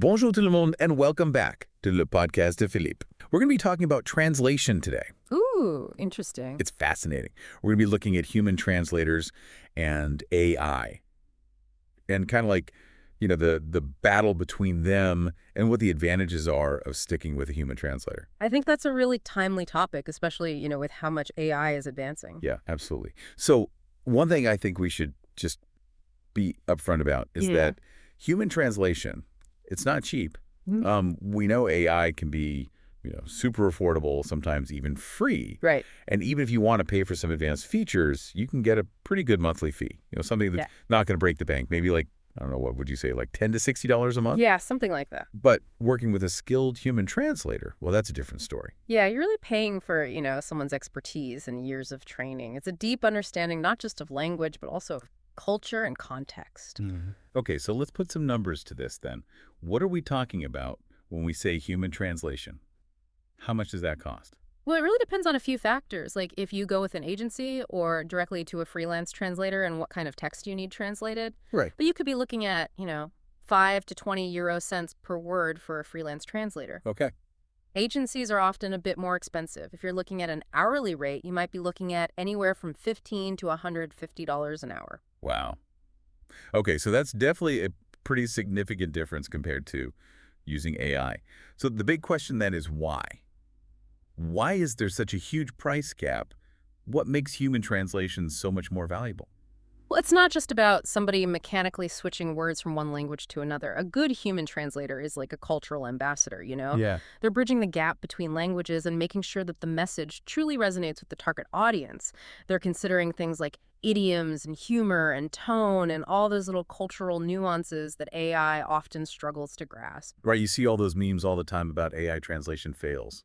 Bonjour tout le monde and welcome back to Le Podcast de Philippe. We're going to be talking about translation today. Ooh, interesting. It's fascinating. We're going to be looking at human translators and AI and kind of like, the battle between them and what the advantages are of sticking with a human translator. I think that's a really timely topic, especially, with how much AI is advancing. Yeah, absolutely. So one thing I think we should just be upfront about is that human translation, it's not cheap. We know AI can be, super affordable, sometimes even free. Right. And even if you want to pay for some advanced features, you can get a pretty good monthly fee. Something that's not going to break the bank. Maybe like, I don't know, what would you say, like $10 to $60 a month? Yeah, something like that. But working with a skilled human translator, well, that's a different story. Yeah, you're really paying for, someone's expertise and years of training. It's a deep understanding not just of language, but also of culture and context. Okay, so let's put some numbers to this then. What are we talking about when we say human translation? How much does that cost? Well, it really depends on a few factors, like if you go with an agency or directly to a freelance translator and what kind of text you need translated. Right. But you could be looking at, 5 to 20 euro cents per word for a freelance translator. Okay. Agencies are often a bit more expensive. If you're looking at an hourly rate, you might be looking at anywhere from $15 to $150 an hour. Wow. Okay, so that's definitely a pretty significant difference compared to using AI. So the big question then is why? Why is there such a huge price gap? What makes human translations so much more valuable? Well, it's not just about somebody mechanically switching words from one language to another. A good human translator is like a cultural ambassador, Yeah. They're bridging the gap between languages and making sure that the message truly resonates with the target audience. They're considering things like idioms and humor and tone and all those little cultural nuances that AI often struggles to grasp. Right, you see all those memes all the time about AI translation fails.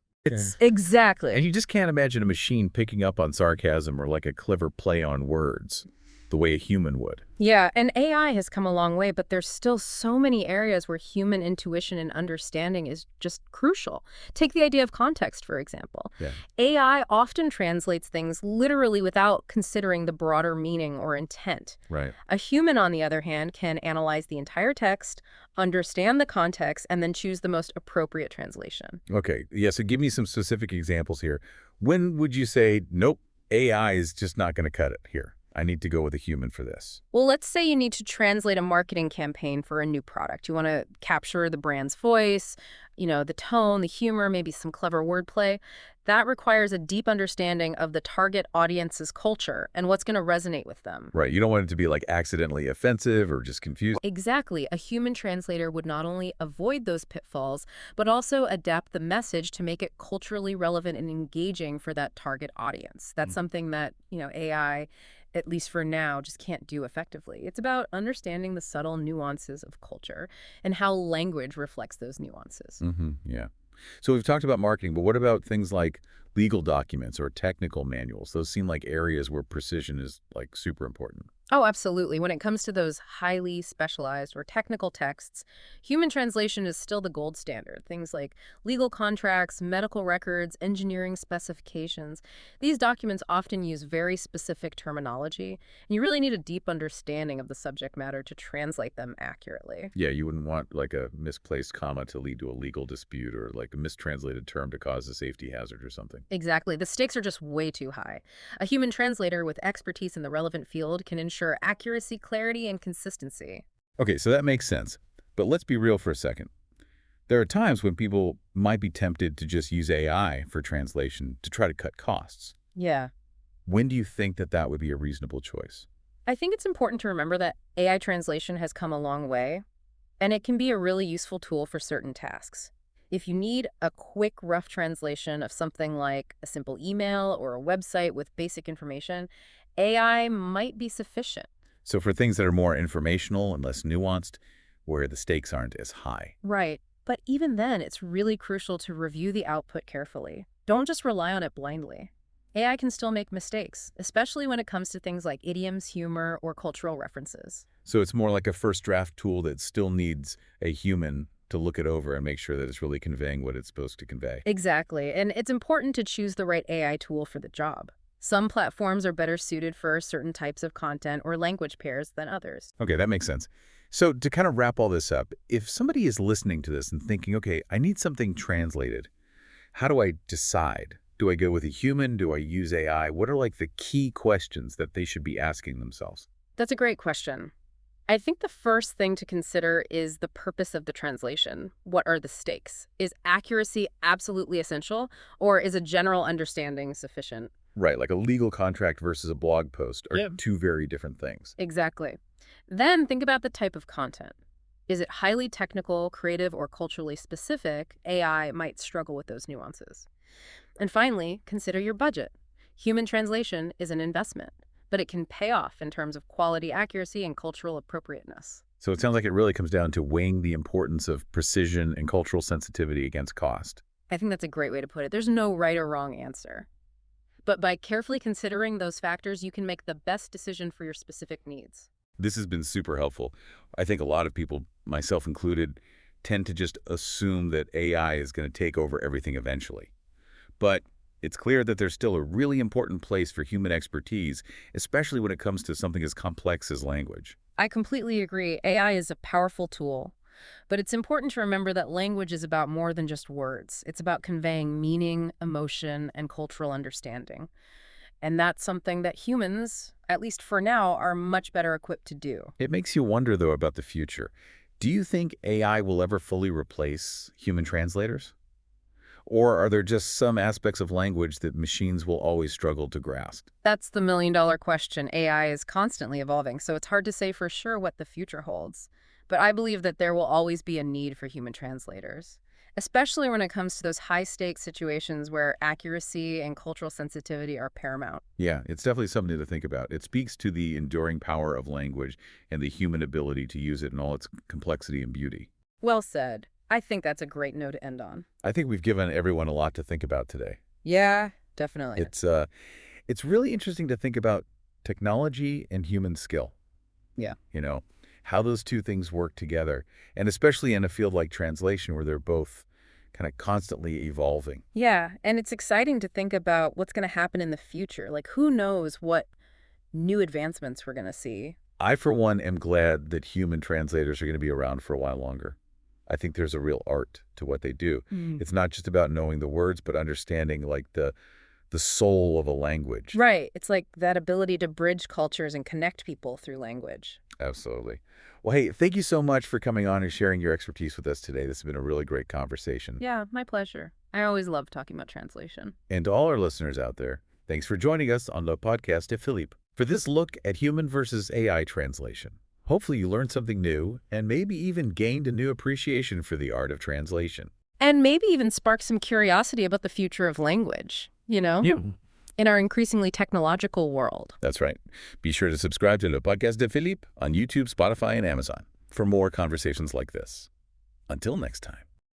Exactly. And you just can't imagine a machine picking up on sarcasm or like a clever play on words the way a human would. Yeah, and AI has come a long way, but there's still so many areas where human intuition and understanding is just crucial. Take the idea of context, for example. Yeah. AI often translates things literally without considering the broader meaning or intent. Right. A human, on the other hand, can analyze the entire text, understand the context, and then choose the most appropriate translation. Okay, yeah, so give me some specific examples here. When would you say, nope, AI is just not going to cut it here? I need to go with a human for this. Well, let's say you need to translate a marketing campaign for a new product. You want to capture the brand's voice, the tone, the humor, maybe some clever wordplay. That requires a deep understanding of the target audience's culture and what's going to resonate with them. Right, you don't want it to be like accidentally offensive or just confused. Exactly. A human translator would not only avoid those pitfalls, but also adapt the message to make it culturally relevant and engaging for that target audience. That's something that, AI, at least for now, just can't do effectively. It's about understanding the subtle nuances of culture and how language reflects those nuances. Yeah. So we've talked about marketing, but what about things like legal documents or technical manuals? Those seem like areas where precision is like super important. Oh, absolutely. When it comes to those highly specialized or technical texts, human translation is still the gold standard. Things like legal contracts, medical records, engineering specifications. These documents often use very specific terminology, and you really need a deep understanding of the subject matter to translate them accurately. Yeah, you wouldn't want like a misplaced comma to lead to a legal dispute or like a mistranslated term to cause a safety hazard or something. Exactly. The stakes are just way too high. A human translator with expertise in the relevant field can ensure accuracy, clarity, and consistency. Okay, so that makes sense. But let's be real for a second. There are times when people might be tempted to just use AI for translation to try to cut costs. Yeah. When do you think that that would be a reasonable choice? I think it's important to remember that AI translation has come a long way, and it can be a really useful tool for certain tasks. If you need a quick, rough translation of something like a simple email or a website with basic information, AI might be sufficient. So for things that are more informational and less nuanced, where the stakes aren't as high. Right. But even then, it's really crucial to review the output carefully. Don't just rely on it blindly. AI can still make mistakes, especially when it comes to things like idioms, humor, or cultural references. So it's more like a first draft tool that still needs a human to look it over and make sure that it's really conveying what it's supposed to convey. Exactly. And it's important to choose the right AI tool for the job. Some platforms are better suited for certain types of content or language pairs than others. Okay, that makes sense. So to kind of wrap all this up, if somebody is listening to this and thinking, okay, I need something translated, how do I decide? Do I go with a human? Do I use AI? What are like the key questions that they should be asking themselves? That's a great question. I think the first thing to consider is the purpose of the translation. What are the stakes? Is accuracy absolutely essential, or is a general understanding sufficient? Right, like a legal contract versus a blog post are Yeah. two very different things. Exactly. Then think about the type of content. Is it highly technical, creative, or culturally specific? AI might struggle with those nuances. And finally, consider your budget. Human translation is an investment, but it can pay off in terms of quality, accuracy, and cultural appropriateness. So it sounds like it really comes down to weighing the importance of precision and cultural sensitivity against cost. I think that's a great way to put it. There's no right or wrong answer. But by carefully considering those factors, you can make the best decision for your specific needs. This has been super helpful. I think a lot of people, myself included, tend to just assume that AI is going to take over everything eventually. But it's clear that there's still a really important place for human expertise, especially when it comes to something as complex as language. I completely agree. AI is a powerful tool, but it's important to remember that language is about more than just words. It's about conveying meaning, emotion, and cultural understanding. And that's something that humans, at least for now, are much better equipped to do. It makes you wonder, though, about the future. Do you think AI will ever fully replace human translators? Or are there just some aspects of language that machines will always struggle to grasp? That's the million-dollar question. AI is constantly evolving, so it's hard to say for sure what the future holds. But I believe that there will always be a need for human translators, especially when it comes to those high-stakes situations where accuracy and cultural sensitivity are paramount. Yeah, it's definitely something to think about. It speaks to the enduring power of language and the human ability to use it in all its complexity and beauty. Well said. I think that's a great note to end on. I think we've given everyone a lot to think about today. Yeah, definitely. It's really interesting to think about technology and human skill. Yeah. You know, how those two things work together, and especially in a field like translation where they're both kind of constantly evolving. Yeah, and it's exciting to think about what's going to happen in the future. Like, who knows what new advancements we're going to see? I, for one, am glad that human translators are going to be around for a while longer. I think there's a real art to what they do. It's not just about knowing the words, but understanding like the soul of a language. Right. It's like that ability to bridge cultures and connect people through language. Absolutely. Well, hey, thank you so much for coming on and sharing your expertise with us today. This has been a really great conversation. Yeah, my pleasure. I always love talking about translation. And to all our listeners out there, thanks for joining us on Le Podcast de Philippe for this look at human versus AI translation. Hopefully you learned something new and maybe even gained a new appreciation for the art of translation. And maybe even spark some curiosity about the future of language, in our increasingly technological world. That's right. Be sure to subscribe to Le Podcast de Philippe on YouTube, Spotify, and Amazon for more conversations like this. Until next time.